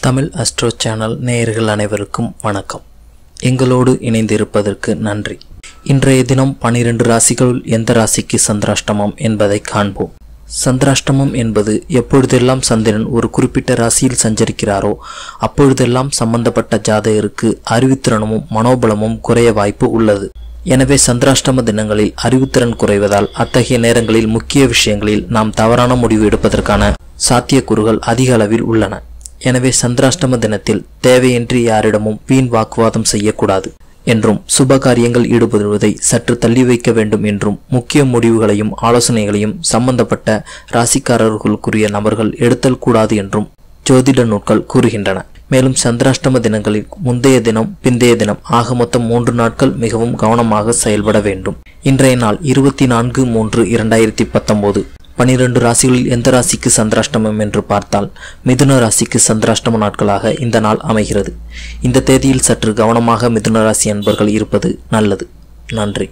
Tamil astro channel நேயர்கள் அனைவருக்கும் வணக்கம். எங்களோடு இணைந்திருப்பதற்கு நன்றி. இன்றைய தினம் 12 ராசிகளுள் எந்த ராசிக்கு சந்திராஷ்டமம் என்பதை காண்போம். சந்திராஷ்டமம் என்பது எப்பொழுதெல்லாம் சந்திரன் ஒரு குறிப்பிட்ட ராசியில் சஞ்சரிக்கிறாரோ அப்பொழுதெல்லாம் சம்பந்தப்பட்ட ஜாதகருக்கு அறிவுத்திறனும் மனோபலமும் குறைய வாய்ப்பு உள்ளது. எனவே சந்திராஷ்டம தினங்களில் அறிவுத்திறன் குறைவதால் அத்தகைய நேரங்களில் முக்கிய விஷயங்களில் நாம் தவறான முடிவு எடுப்பதற்கான சாத்தியக்கூறுகள் அதிக அளவில் உள்ளன. எனவே சந்திராஷ்டம தினத்தில் தேவையின்றி யாரிடமும் வீண் வாக்குவாதம் செய்யக்கூடாது என்றும் சுப காரியங்கள் ஈடுபடுவதை சற்று தள்ளி வைக்க வேண்டும் என்றும் முக்கிய முடிவுகளையும் ஆலோசனைகளையும் சம்பந்தப்பட்ட ராசிக்காரர்களுக்குரிய நபர்கள் எடுத்தல் கூடாது என்றும் ஜோதிட நூல்கள் கூறுகின்றன. மேலும் சந்திராஷ்டம தினங்களில் முந்தைய தினம் பிந்தைய தினம் ஆக மொத்தம் 3 நாட்கள் மிகவும் கவனமாக செயல்பட வேண்டும். இன்றைய நாள் 24/3/2019. 12 ராசிகளில் எந்த ராசிக்கு சந்திராஷ்டமம் என்று பார்த்தால் மிதுன ராசிக்கு சந்திராஷ்டம நாட்களாக இந்த நாள் அமைகிறது. இந்த தேதியில் சற்று கவனமாக மிதுன ராசி அன்பர்கள் இருப்பது நல்லது. நன்றி.